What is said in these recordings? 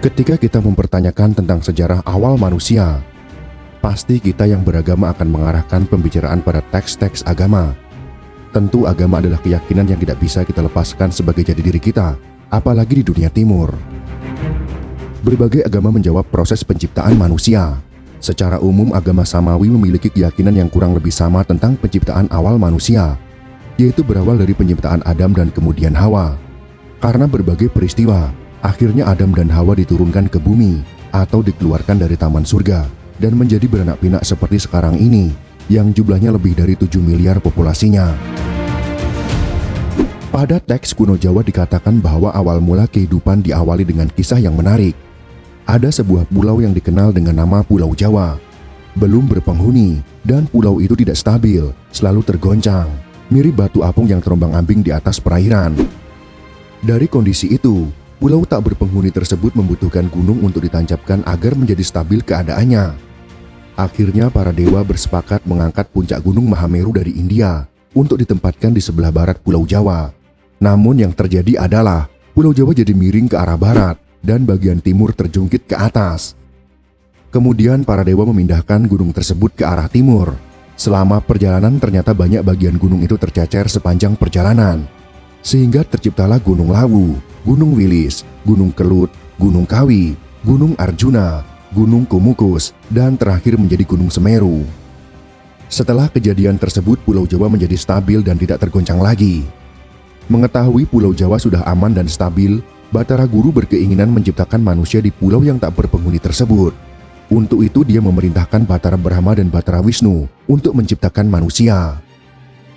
Ketika kita mempertanyakan tentang sejarah awal manusia, pasti kita yang beragama akan mengarahkan pembicaraan pada teks-teks agama. Tentu agama adalah keyakinan yang tidak bisa kita lepaskan sebagai jati diri kita, apalagi di dunia timur. Berbagai agama menjawab proses penciptaan manusia. Secara umum agama Samawi memiliki keyakinan yang kurang lebih sama tentang penciptaan awal manusia, yaitu berawal dari penciptaan Adam dan kemudian Hawa. Karena berbagai peristiwa, akhirnya Adam dan Hawa diturunkan ke bumi atau dikeluarkan dari taman surga dan menjadi beranak pinak seperti sekarang ini yang jumlahnya lebih dari 7 miliar populasinya. Pada teks kuno Jawa dikatakan bahwa awal mula kehidupan diawali dengan kisah yang menarik. Ada sebuah pulau yang dikenal dengan nama Pulau Jawa. Belum berpenghuni dan pulau itu tidak stabil, selalu tergoncang, mirip batu apung yang terombang-ambing di atas perairan. Dari kondisi itu, pulau tak berpenghuni tersebut membutuhkan gunung untuk ditancapkan agar menjadi stabil keadaannya. Akhirnya para dewa bersepakat mengangkat puncak gunung Mahameru dari India untuk ditempatkan di sebelah barat Pulau Jawa. Namun yang terjadi adalah Pulau Jawa jadi miring ke arah barat dan bagian timur terjungkit ke atas. Kemudian para dewa memindahkan gunung tersebut ke arah timur. Selama perjalanan ternyata banyak bagian gunung itu tercecer sepanjang perjalanan, sehingga terciptalah Gunung Lawu, Gunung Wilis, Gunung Kelut, Gunung Kawi, Gunung Arjuna, Gunung Komukus, dan terakhir menjadi Gunung Semeru. Setelah kejadian tersebut, Pulau Jawa menjadi stabil dan tidak tergoncang lagi. Mengetahui Pulau Jawa sudah aman dan stabil, Batara Guru berkeinginan menciptakan manusia di pulau yang tak berpenghuni tersebut. Untuk itu dia memerintahkan Batara Brahma dan Batara Wisnu untuk menciptakan manusia.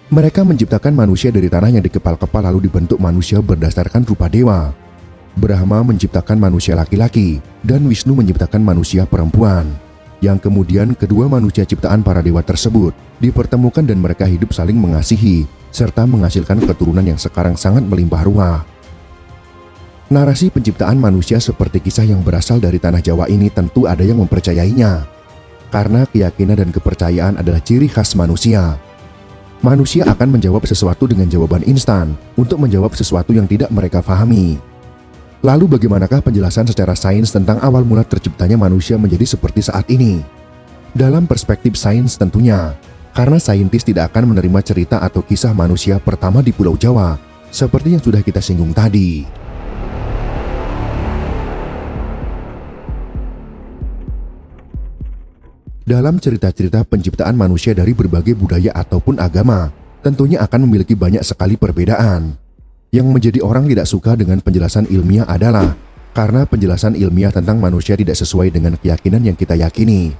Mereka menciptakan manusia dari tanah yang dikepal-kepal lalu dibentuk manusia berdasarkan rupa dewa. Brahma menciptakan manusia laki-laki dan Wisnu menciptakan manusia perempuan. Yang kemudian kedua manusia ciptaan para dewa tersebut dipertemukan dan mereka hidup saling mengasihi serta menghasilkan keturunan yang sekarang sangat melimpah ruah. Narasi penciptaan manusia seperti kisah yang berasal dari tanah Jawa ini tentu ada yang mempercayainya, karena keyakinan dan kepercayaan adalah ciri khas manusia. Manusia akan menjawab sesuatu dengan jawaban instan untuk menjawab sesuatu yang tidak mereka pahami. Lalu bagaimanakah penjelasan secara sains tentang awal mula terciptanya manusia menjadi seperti saat ini? Dalam perspektif sains tentunya, karena saintis tidak akan menerima cerita atau kisah manusia pertama di Pulau Jawa, seperti yang sudah kita singgung tadi. Dalam cerita-cerita penciptaan manusia dari berbagai budaya ataupun agama, tentunya akan memiliki banyak sekali perbedaan. Yang menjadi orang tidak suka dengan penjelasan ilmiah adalah karena penjelasan ilmiah tentang manusia tidak sesuai dengan keyakinan yang kita yakini.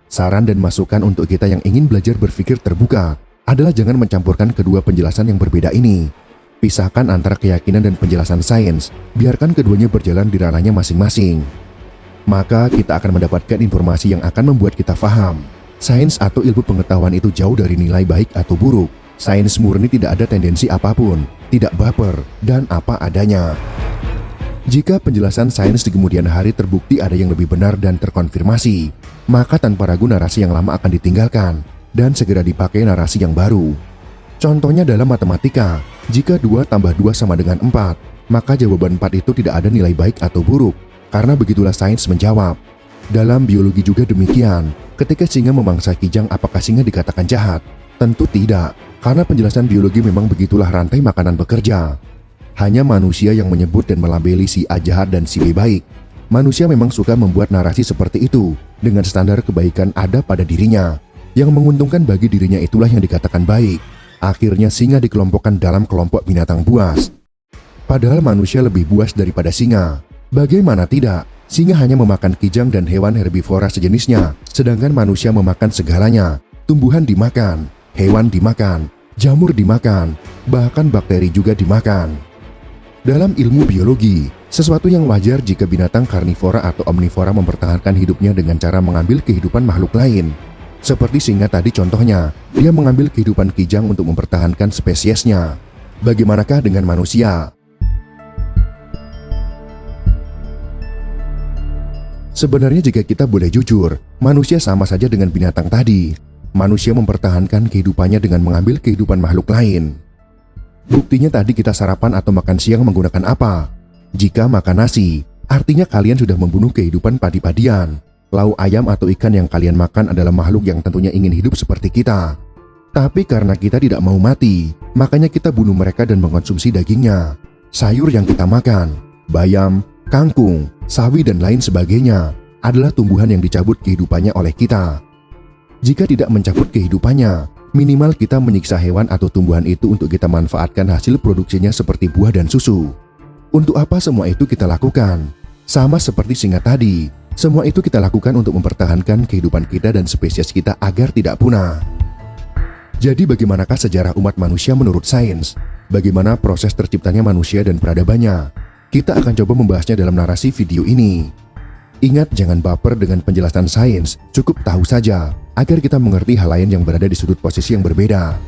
Saran dan masukan untuk kita yang ingin belajar berpikir terbuka adalah jangan mencampurkan kedua penjelasan yang berbeda ini. Pisahkan antara keyakinan dan penjelasan sains, biarkan keduanya berjalan di ranahnya masing-masing. Maka kita akan mendapatkan informasi yang akan membuat kita paham. Sains atau ilmu pengetahuan itu jauh dari nilai baik atau buruk. Sains murni tidak ada tendensi apapun, tidak baper, dan apa adanya. Jika penjelasan sains di kemudian hari terbukti ada yang lebih benar dan terkonfirmasi, maka tanpa ragu narasi yang lama akan ditinggalkan dan segera dipakai narasi yang baru. Contohnya dalam matematika, jika 2 tambah 2 sama dengan 4, maka jawaban 4 itu tidak ada nilai baik atau buruk. Karena begitulah sains menjawab. Dalam biologi juga demikian. Ketika singa memangsa kijang, apakah singa dikatakan jahat? Tentu tidak, karena penjelasan biologi memang begitulah rantai makanan bekerja. Hanya manusia yang menyebut dan melabeli si A jahat dan si B baik. Manusia memang suka membuat narasi seperti itu dengan standar kebaikan ada pada dirinya. Yang menguntungkan bagi dirinya itulah yang dikatakan baik. Akhirnya singa dikelompokkan dalam kelompok binatang buas. Padahal manusia lebih buas daripada singa. Bagaimana tidak, singa hanya memakan kijang dan hewan herbivora sejenisnya, sedangkan manusia memakan segalanya. Tumbuhan dimakan, hewan dimakan, jamur dimakan, bahkan bakteri juga dimakan. Dalam ilmu biologi, sesuatu yang wajar jika binatang karnivora atau omnivora mempertahankan hidupnya dengan cara mengambil kehidupan makhluk lain. Seperti singa tadi contohnya, dia mengambil kehidupan kijang untuk mempertahankan spesiesnya. Bagaimanakah dengan manusia? Sebenarnya jika kita boleh jujur, manusia sama saja dengan binatang tadi. Manusia mempertahankan kehidupannya dengan mengambil kehidupan makhluk lain. Buktinya tadi kita sarapan atau makan siang menggunakan apa? Jika makan nasi, Artinya kalian sudah membunuh kehidupan padi-padian. Lau ayam atau ikan yang kalian makan adalah makhluk yang tentunya ingin hidup seperti kita. Tapi karena kita tidak mau mati, makanya kita bunuh mereka dan mengkonsumsi dagingnya. Sayur yang kita makan, bayam, kangkung, sawi dan lain sebagainya adalah tumbuhan yang dicabut kehidupannya oleh kita. Jika tidak mencabut kehidupannya, minimal kita menyiksa hewan atau tumbuhan itu untuk kita manfaatkan hasil produksinya seperti buah dan susu. Untuk apa semua itu kita lakukan? Sama seperti singa tadi, semua itu kita lakukan untuk mempertahankan kehidupan kita dan spesies kita agar tidak punah. Jadi bagaimanakah sejarah umat manusia menurut sains? Bagaimana proses terciptanya manusia dan peradabannya? Kita akan coba membahasnya dalam narasi video ini. Ingat, jangan baper dengan penjelasan sains, cukup tahu saja, agar kita mengerti hal lain yang berada di sudut posisi yang berbeda.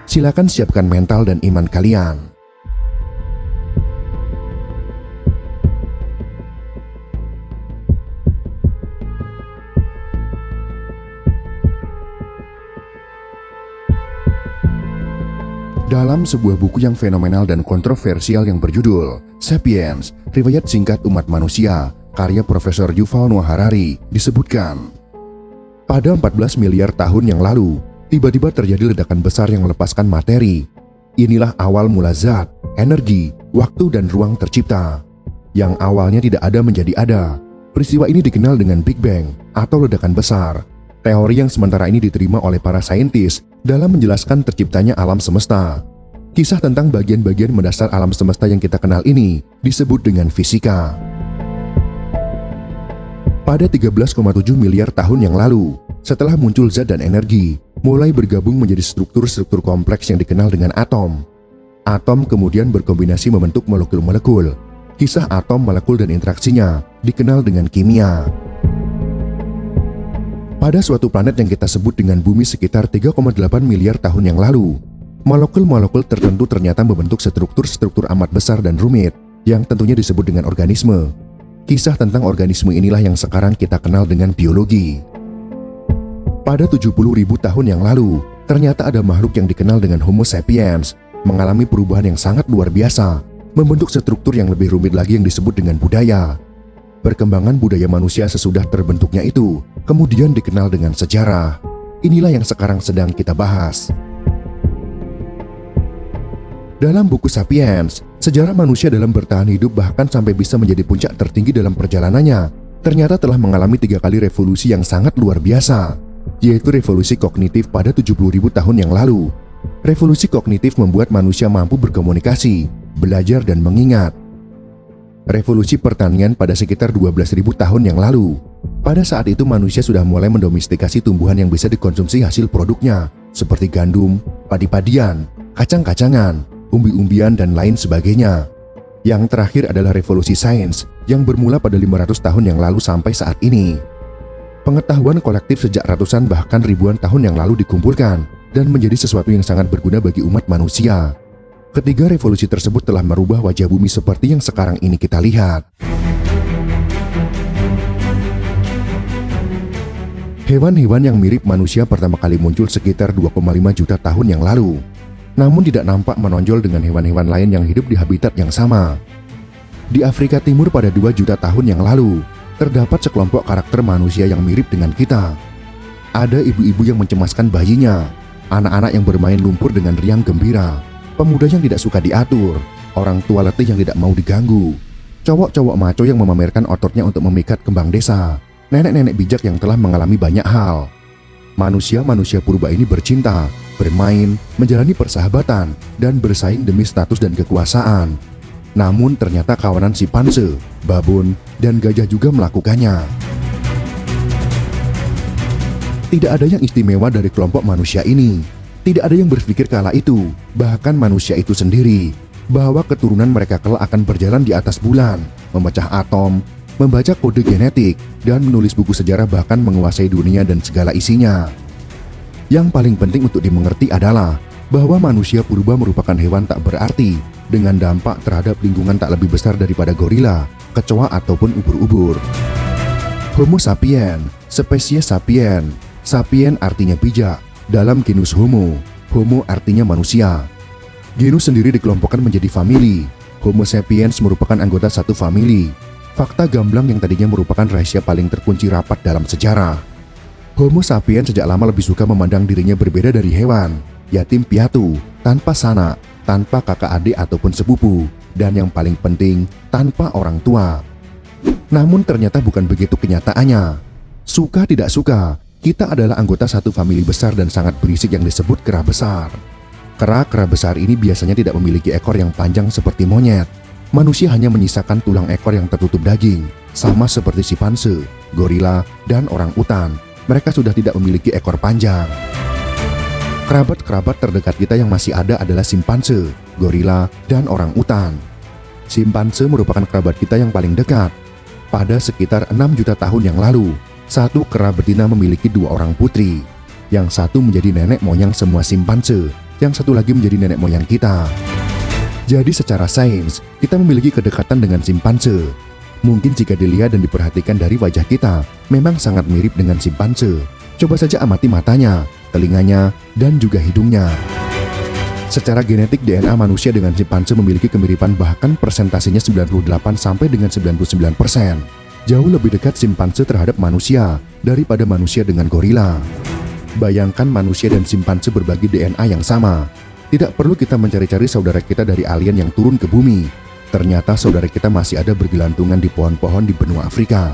Silakan siapkan mental dan iman kalian. Dalam sebuah buku yang fenomenal dan kontroversial yang berjudul Sapiens, Riwayat Singkat Umat Manusia, karya Profesor Yuval Noah Harari, disebutkan, pada 14 miliar tahun yang lalu, tiba-tiba terjadi ledakan besar yang melepaskan materi. Inilah awal mula zat, energi, waktu dan ruang tercipta. Yang awalnya tidak ada menjadi ada. Peristiwa ini dikenal dengan Big Bang atau ledakan besar. Teori yang sementara ini diterima oleh para saintis dalam menjelaskan terciptanya alam semesta. Kisah tentang bagian-bagian mendasar alam semesta yang kita kenal ini disebut dengan fisika. Pada 13,7 miliar tahun yang lalu, setelah muncul zat dan energi, mulai bergabung menjadi struktur-struktur kompleks yang dikenal dengan atom. Atom kemudian berkombinasi membentuk molekul-molekul. Kisah atom, molekul dan interaksinya dikenal dengan kimia. Pada suatu planet yang kita sebut dengan bumi sekitar 3,8 miliar tahun yang lalu, molekul-molekul tertentu ternyata membentuk struktur-struktur amat besar dan rumit yang tentunya disebut dengan organisme. Kisah tentang organisme inilah yang sekarang kita kenal dengan biologi. Pada 70.000 tahun yang lalu, ternyata ada makhluk yang dikenal dengan Homo sapiens mengalami perubahan yang sangat luar biasa, membentuk struktur yang lebih rumit lagi yang disebut dengan budaya. Perkembangan budaya manusia sesudah terbentuknya itu kemudian dikenal dengan sejarah. Inilah yang sekarang sedang kita bahas. Dalam buku Sapiens, sejarah manusia dalam bertahan hidup bahkan sampai bisa menjadi puncak tertinggi dalam perjalanannya, ternyata telah mengalami 3 kali revolusi yang sangat luar biasa, yaitu revolusi kognitif pada 70.000 tahun yang lalu. Revolusi kognitif membuat manusia mampu berkomunikasi, belajar dan mengingat. Revolusi pertanian pada sekitar 12.000 tahun yang lalu. Pada saat itu manusia sudah mulai mendomestikasi tumbuhan yang bisa dikonsumsi hasil produknya, seperti gandum, padi-padian, kacang-kacangan, umbi-umbian dan lain sebagainya. Yang terakhir adalah revolusi sains yang bermula pada 500 tahun yang lalu sampai saat ini. Pengetahuan kolektif sejak ratusan bahkan ribuan tahun yang lalu dikumpulkan dan menjadi sesuatu yang sangat berguna bagi umat manusia. Ketiga revolusi tersebut telah merubah wajah bumi seperti yang sekarang ini kita lihat. Hewan-hewan yang mirip manusia pertama kali muncul sekitar 2,5 juta tahun yang lalu, namun tidak nampak menonjol dengan hewan-hewan lain yang hidup di habitat yang sama. Di Afrika Timur pada 2 juta tahun yang lalu, terdapat sekelompok karakter manusia yang mirip dengan kita. Ada ibu-ibu yang mencemaskan bayinya, anak-anak yang bermain lumpur dengan riang gembira, pemuda yang tidak suka diatur, orang tua letih yang tidak mau diganggu, cowok-cowok maco yang memamerkan ototnya untuk memikat kembang desa, nenek-nenek bijak yang telah mengalami banyak hal. Manusia-manusia purba ini bercinta, bermain, menjalani persahabatan, dan bersaing demi status dan kekuasaan. Namun ternyata kawanan simpanse, babon, dan gajah juga melakukannya. Tidak ada yang istimewa dari kelompok manusia ini. Tidak ada yang berpikir kala itu, bahkan manusia itu sendiri, bahwa keturunan mereka kelak akan berjalan di atas bulan, memecah atom, membaca kode genetik, dan menulis buku sejarah bahkan menguasai dunia dan segala isinya. Yang paling penting untuk dimengerti adalah bahwa manusia purba merupakan hewan tak berarti dengan dampak terhadap lingkungan tak lebih besar daripada gorila, kecoa ataupun ubur-ubur. Homo sapien, spesies sapien. Sapien artinya bijak. Dalam genus Homo, Homo artinya manusia. Genus sendiri dikelompokkan menjadi famili. Homo sapiens merupakan anggota satu famili. Fakta gamblang yang tadinya merupakan rahasia paling terkunci rapat dalam sejarah. Homo sapiens sejak lama lebih suka memandang dirinya berbeda dari hewan, yatim piatu, tanpa sanak, tanpa kakak adik ataupun sepupu, dan yang paling penting, tanpa orang tua. Namun ternyata bukan begitu kenyataannya. Suka tidak suka, kita adalah anggota satu famili besar dan sangat berisik yang disebut kera besar. Kera besar ini biasanya tidak memiliki ekor yang panjang seperti monyet. Manusia hanya menyisakan tulang ekor yang tertutup daging, sama seperti simpanse, gorila, dan orang utan. Mereka sudah tidak memiliki ekor panjang. Kerabat-kerabat terdekat kita yang masih ada adalah simpanse, gorila, dan orang utan. Simpanse merupakan kerabat kita yang paling dekat. Pada sekitar 6 juta tahun yang lalu, satu kera betina memiliki 2 orang putri. Yang satu menjadi nenek moyang semua simpanse, yang satu lagi menjadi nenek moyang kita. Jadi secara sains, kita memiliki kedekatan dengan simpanse. Mungkin jika dilihat dan diperhatikan dari wajah kita, memang sangat mirip dengan simpanse. Coba saja amati matanya, telinganya, dan juga hidungnya. Secara genetik DNA manusia dengan simpanse memiliki kemiripan, bahkan persentasenya 98 sampai dengan 99%. Jauh lebih dekat simpanse terhadap manusia daripada manusia dengan gorila. Bayangkan manusia dan simpanse berbagi DNA yang sama. Tidak perlu kita mencari-cari saudara kita dari alien yang turun ke bumi. Ternyata saudara kita masih ada bergelantungan di pohon-pohon di benua Afrika.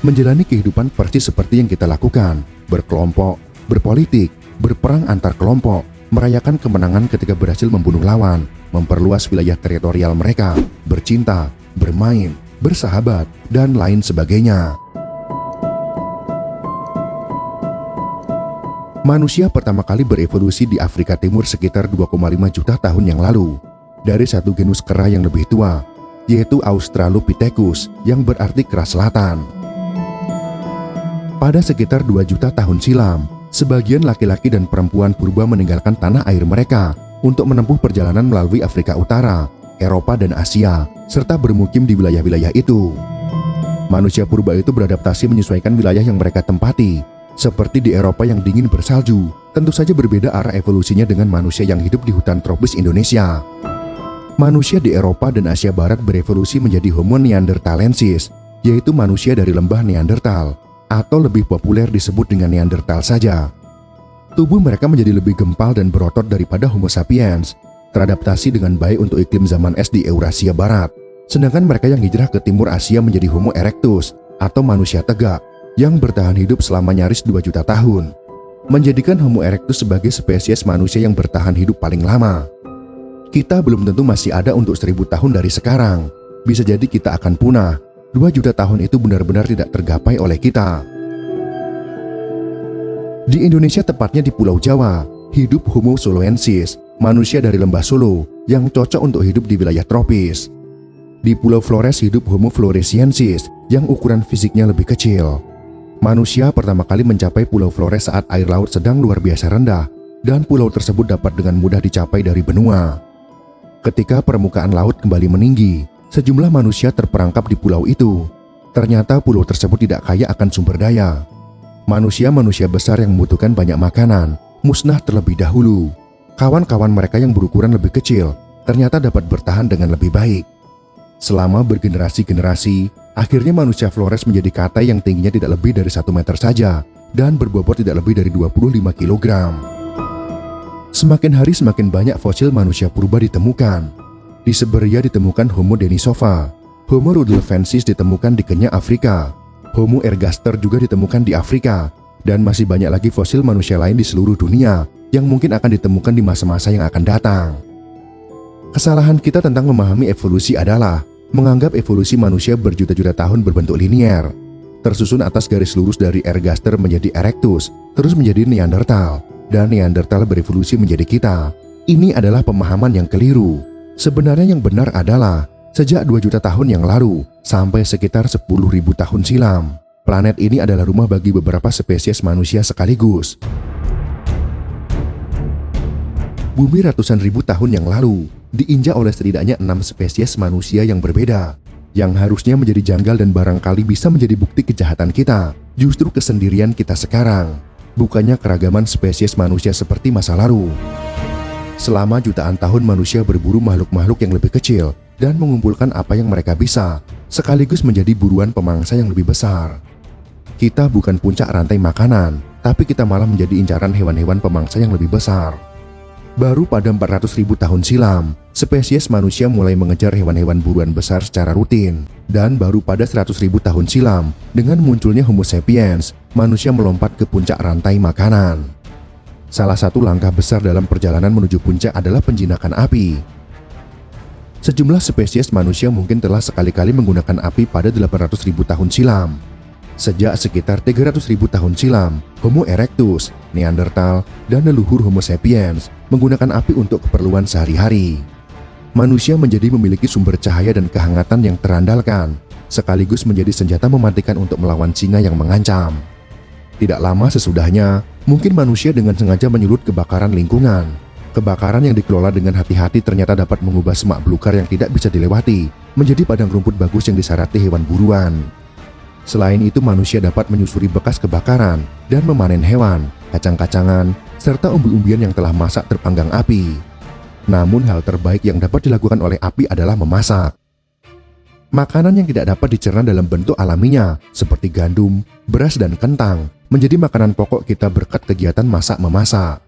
Menjalani kehidupan persis seperti yang kita lakukan, berkelompok, berpolitik, berperang antar kelompok, merayakan kemenangan ketika berhasil membunuh lawan, memperluas wilayah teritorial mereka, bercinta, bermain, bersahabat, dan lain sebagainya. Manusia pertama kali berevolusi di Afrika Timur sekitar 2,5 juta tahun yang lalu, dari satu genus kera yang lebih tua, yaitu Australopithecus, yang berarti kera selatan. Pada sekitar 2 juta tahun silam, sebagian laki-laki dan perempuan purba meninggalkan tanah air mereka untuk menempuh perjalanan melalui Afrika Utara, Eropa, dan Asia, serta bermukim di wilayah-wilayah itu. Manusia purba itu beradaptasi menyesuaikan wilayah yang mereka tempati. Seperti di Eropa yang dingin bersalju, tentu saja berbeda arah evolusinya dengan manusia yang hidup di hutan tropis Indonesia. Manusia di Eropa dan Asia Barat berevolusi menjadi Homo neanderthalensis, yaitu manusia dari lembah Neanderthal, atau lebih populer disebut dengan Neanderthal saja. Tubuh mereka menjadi lebih gempal dan berotot daripada Homo sapiens, teradaptasi dengan baik untuk iklim zaman es di Eurasia Barat. Sedangkan mereka yang hijrah ke timur Asia menjadi Homo erectus, atau manusia tegak, yang bertahan hidup selama nyaris 2 juta tahun, menjadikan Homo erectus sebagai spesies manusia yang bertahan hidup paling lama. Kita belum tentu masih ada untuk 1000 tahun dari sekarang. Bisa jadi kita akan punah. 2 juta tahun itu benar-benar tidak tergapai oleh kita. Di Indonesia, tepatnya di Pulau Jawa, hidup Homo soloensis, manusia dari lembah Solo yang cocok untuk hidup di wilayah tropis. Di Pulau Flores hidup Homo floresiensis yang ukuran fisiknya lebih kecil. Manusia pertama kali mencapai Pulau Flores saat air laut sedang luar biasa rendah, dan pulau tersebut dapat dengan mudah dicapai dari benua. Ketika permukaan laut kembali meninggi, sejumlah manusia terperangkap di pulau itu. Ternyata pulau tersebut tidak kaya akan sumber daya. Manusia-manusia besar yang membutuhkan banyak makanan musnah terlebih dahulu. Kawan-kawan mereka yang berukuran lebih kecil ternyata dapat bertahan dengan lebih baik. Selama bergenerasi-generasi, akhirnya manusia Flores menjadi kata yang tingginya tidak lebih dari 1 meter saja dan berbobot tidak lebih dari 25 kg. Semakin hari semakin banyak fosil manusia purba ditemukan. Di Siberia ditemukan Homo denisova, Homo rudolfensis ditemukan di Kenya, Afrika, Homo ergaster juga ditemukan di Afrika, dan masih banyak lagi fosil manusia lain di seluruh dunia yang mungkin akan ditemukan di masa-masa yang akan datang. Kesalahan kita tentang memahami evolusi adalah menganggap evolusi manusia berjuta-juta tahun berbentuk linier, tersusun atas garis lurus dari ergaster menjadi erectus, terus menjadi Neanderthal, dan Neanderthal berevolusi menjadi kita. Ini adalah pemahaman yang keliru. Sebenarnya yang benar adalah sejak 2 juta tahun yang lalu sampai sekitar 10.000 tahun silam, planet ini adalah rumah bagi beberapa spesies manusia sekaligus. Bumi ratusan ribu tahun yang lalu diinjak oleh setidaknya 6 spesies manusia yang berbeda. Yang harusnya menjadi janggal dan barangkali bisa menjadi bukti kejahatan kita, justru kesendirian kita sekarang, bukannya keragaman spesies manusia seperti masa lalu. Selama jutaan tahun manusia berburu makhluk-makhluk yang lebih kecil dan mengumpulkan apa yang mereka bisa, sekaligus menjadi buruan pemangsa yang lebih besar. Kita bukan puncak rantai makanan, tapi kita malah menjadi incaran hewan-hewan pemangsa yang lebih besar. Baru pada 400.000 tahun silam, spesies manusia mulai mengejar hewan-hewan buruan besar secara rutin. Dan baru pada 100.000 tahun silam, dengan munculnya Homo sapiens, manusia melompat ke puncak rantai makanan. Salah satu langkah besar dalam perjalanan menuju puncak adalah penjinakan api. Sejumlah spesies manusia mungkin telah sekali-kali menggunakan api pada 800.000 tahun silam. Sejak sekitar 300.000 tahun silam, Homo erectus, Neanderthal, dan leluhur Homo sapiens menggunakan api untuk keperluan sehari-hari. Manusia menjadi memiliki sumber cahaya dan kehangatan yang terandalkan, sekaligus menjadi senjata mematikan untuk melawan singa yang mengancam. Tidak lama sesudahnya, mungkin manusia dengan sengaja menyulut kebakaran lingkungan. Kebakaran yang dikelola dengan hati-hati ternyata dapat mengubah semak belukar yang tidak bisa dilewati menjadi padang rumput bagus yang disarati hewan buruan. Selain itu, manusia dapat menyusuri bekas kebakaran dan memanen hewan, kacang-kacangan, serta umbi-umbian yang telah masak terpanggang api. Namun hal terbaik yang dapat dilakukan oleh api adalah memasak. Makanan yang tidak dapat dicerna dalam bentuk alaminya, seperti gandum, beras, dan kentang, menjadi makanan pokok kita berkat kegiatan masak-memasak.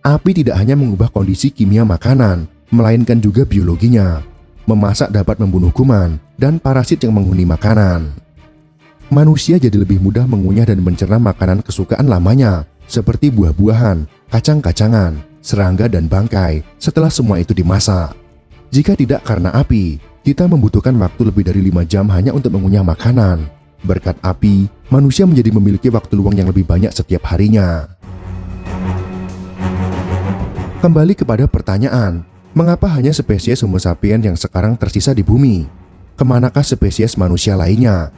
Api tidak hanya mengubah kondisi kimia makanan, melainkan juga biologinya. Memasak dapat membunuh kuman dan parasit yang menghuni makanan. Manusia jadi lebih mudah mengunyah dan mencerna makanan kesukaan lamanya, seperti buah-buahan, kacang-kacangan, serangga, dan bangkai setelah semua itu dimasak. Jika tidak karena api, kita membutuhkan waktu lebih dari 5 jam hanya untuk mengunyah makanan. Berkat api, manusia menjadi memiliki waktu luang yang lebih banyak setiap harinya. Kembali kepada pertanyaan, mengapa hanya spesies Homo sapiens yang sekarang tersisa di bumi? Kemanakah spesies manusia lainnya?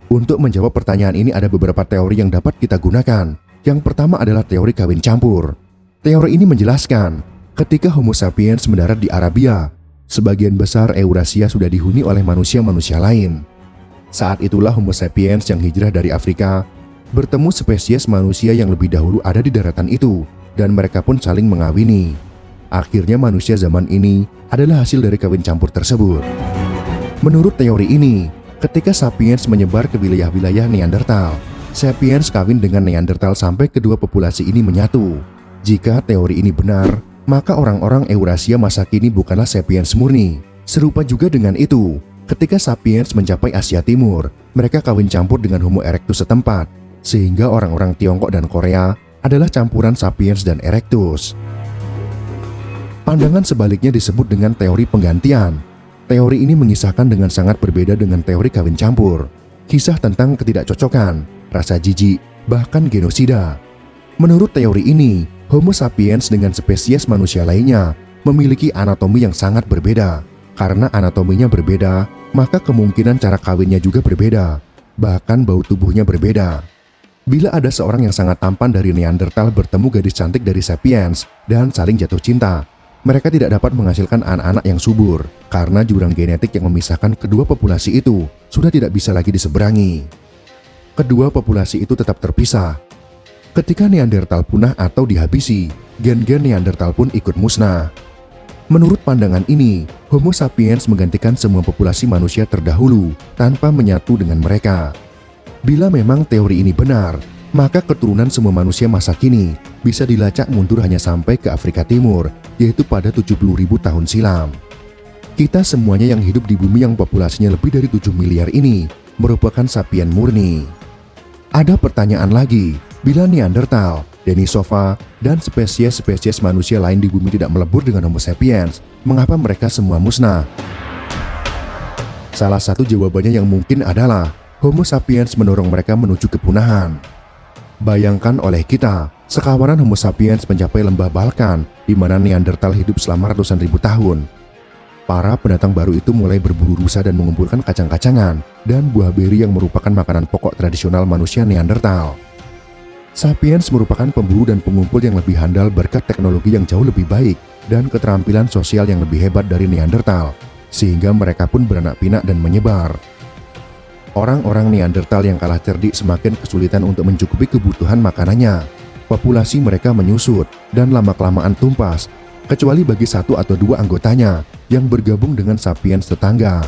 Untuk menjawab pertanyaan ini ada beberapa teori yang dapat kita gunakan. Yang pertama adalah teori kawin campur. Teori ini menjelaskan, ketika Homo sapiens mendarat di Arabia, sebagian besar Eurasia sudah dihuni oleh manusia-manusia lain. Saat itulah Homo sapiens yang hijrah dari Afrika bertemu spesies manusia yang lebih dahulu ada di daratan itu, dan mereka pun saling mengawini. Akhirnya manusia zaman ini adalah hasil dari kawin campur tersebut. Menurut teori ini, ketika sapiens menyebar ke wilayah-wilayah Neanderthal, sapiens kawin dengan Neanderthal sampai kedua populasi ini menyatu. Jika teori ini benar, maka orang-orang Eurasia masa kini bukanlah sapiens murni. Serupa juga dengan itu, ketika sapiens mencapai Asia Timur, mereka kawin campur dengan Homo erectus setempat, sehingga orang-orang Tiongkok dan Korea adalah campuran sapiens dan erectus. Pandangan sebaliknya disebut dengan teori penggantian. Teori ini mengisahkan dengan sangat berbeda dengan teori kawin campur. Kisah tentang ketidakcocokan, rasa jijik, bahkan genosida. Menurut teori ini, Homo sapiens dengan spesies manusia lainnya memiliki anatomi yang sangat berbeda. Karena anatominya berbeda, maka kemungkinan cara kawinnya juga berbeda. Bahkan bau tubuhnya berbeda. Bila ada seorang yang sangat tampan dari Neanderthal bertemu gadis cantik dari sapiens dan saling jatuh cinta, mereka tidak dapat menghasilkan anak-anak yang subur karena jurang genetik yang memisahkan kedua populasi itu sudah tidak bisa lagi diseberangi. Kedua populasi itu tetap terpisah. Ketika Neanderthal punah atau dihabisi, gen-gen Neanderthal pun ikut musnah. Menurut pandangan ini, Homo sapiens menggantikan semua populasi manusia terdahulu tanpa menyatu dengan mereka. Bila memang teori ini benar, maka keturunan semua manusia masa kini bisa dilacak mundur hanya sampai ke Afrika Timur, yaitu pada 70.000 tahun silam. Kita semuanya yang hidup di bumi yang populasinya lebih dari 7 miliar ini merupakan sapien murni. Ada pertanyaan lagi, bila Neanderthal, Denisova, dan spesies-spesies manusia lain di bumi tidak melebur dengan Homo sapiens, mengapa mereka semua musnah? Salah satu jawabannya yang mungkin adalah Homo sapiens mendorong mereka menuju kepunahan. Bayangkan oleh kita, sekawanan Homo sapiens mencapai lembah Balkan, di mana Neanderthal hidup selama ratusan ribu tahun. Para pendatang baru itu mulai berburu rusa dan mengumpulkan kacang-kacangan dan buah beri yang merupakan makanan pokok tradisional manusia Neanderthal. Sapiens merupakan pemburu dan pengumpul yang lebih handal berkat teknologi yang jauh lebih baik dan keterampilan sosial yang lebih hebat dari Neanderthal, sehingga mereka pun beranak pinak dan menyebar. Orang-orang Neanderthal yang kalah cerdik semakin kesulitan untuk mencukupi kebutuhan makanannya. Populasi mereka menyusut dan lama-kelamaan tumpas. kecuali bagi satu atau dua anggotanya yang bergabung dengan sapiens tetangga.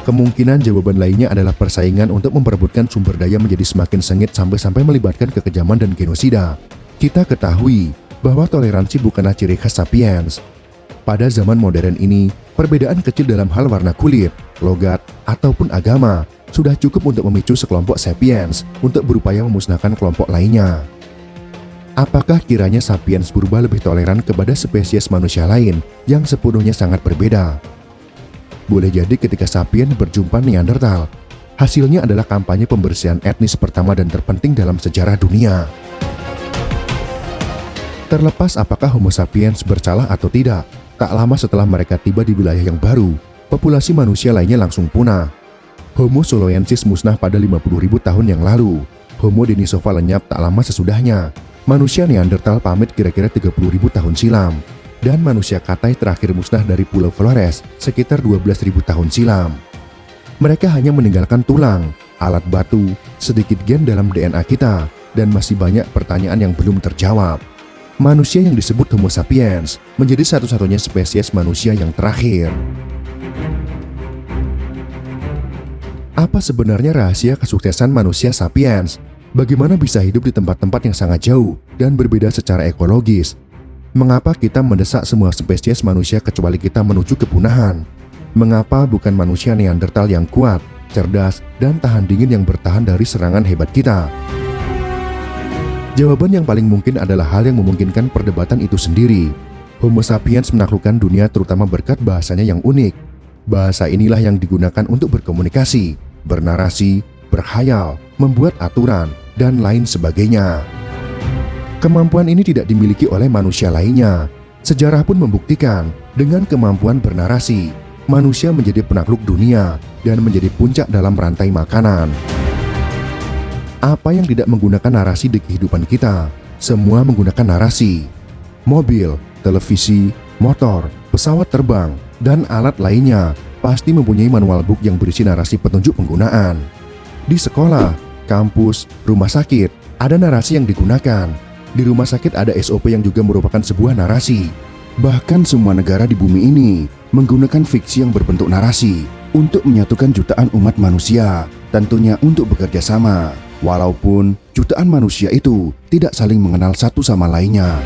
Kemungkinan jawaban lainnya adalah persaingan untuk memperebutkan sumber daya menjadi semakin sengit sampai melibatkan kekejaman dan genosida. Kita ketahui bahwa toleransi bukanlah ciri khas sapiens. Pada zaman modern ini, perbedaan kecil dalam hal warna kulit, logat, ataupun agama sudah cukup untuk memicu sekelompok sapiens untuk berupaya memusnahkan kelompok lainnya. Apakah kiranya sapiens purba lebih toleran kepada spesies manusia lain yang sepenuhnya sangat berbeda? Boleh jadi ketika sapiens berjumpa Neanderthal, hasilnya adalah kampanye pembersihan etnis pertama dan terpenting dalam sejarah dunia. Terlepas apakah Homo sapiens bersalah atau tidak, tak lama setelah mereka tiba di wilayah yang baru, populasi manusia lainnya langsung punah. Homo soloensis musnah pada 50.000 tahun yang lalu. Homo denisova lenyap tak lama sesudahnya. Manusia Neanderthal pamit kira-kira 30.000 tahun silam. Dan manusia Katai terakhir musnah dari Pulau Flores sekitar 12.000 tahun silam. Mereka hanya meninggalkan tulang, alat batu, sedikit gen dalam DNA kita, dan masih banyak pertanyaan yang belum terjawab. Manusia yang disebut Homo sapiens menjadi satu-satunya spesies manusia yang terakhir. Apa sebenarnya rahasia kesuksesan manusia sapiens? Bagaimana bisa hidup di tempat-tempat yang sangat jauh dan berbeda secara ekologis? Mengapa kita mendesak semua spesies manusia kecuali kita menuju kepunahan? Mengapa bukan manusia Neanderthal yang kuat, cerdas, dan tahan dingin yang bertahan dari serangan hebat kita? Jawaban yang paling mungkin adalah hal yang memungkinkan perdebatan itu sendiri. Homo sapiens menaklukkan dunia terutama berkat bahasanya yang unik. Bahasa inilah yang digunakan untuk berkomunikasi, bernarasi, berkhayal, membuat aturan, dan lain sebagainya. Kemampuan ini tidak dimiliki oleh manusia lainnya. Sejarah pun membuktikan, dengan kemampuan bernarasi, manusia menjadi penakluk dunia dan menjadi puncak dalam rantai makanan. Apa yang tidak menggunakan narasi di kehidupan kita? Semua menggunakan narasi. Mobil, televisi, motor, pesawat terbang, dan alat lainnya pasti mempunyai manual book yang berisi narasi petunjuk penggunaan. Di sekolah, kampus, rumah sakit, ada narasi yang digunakan. Di rumah sakit ada SOP yang juga merupakan sebuah narasi. Bahkan semua negara di bumi ini menggunakan fiksi yang berbentuk narasi untuk menyatukan jutaan umat manusia, tentunya untuk bekerja sama. Walaupun jutaan manusia itu tidak saling mengenal satu sama lainnya.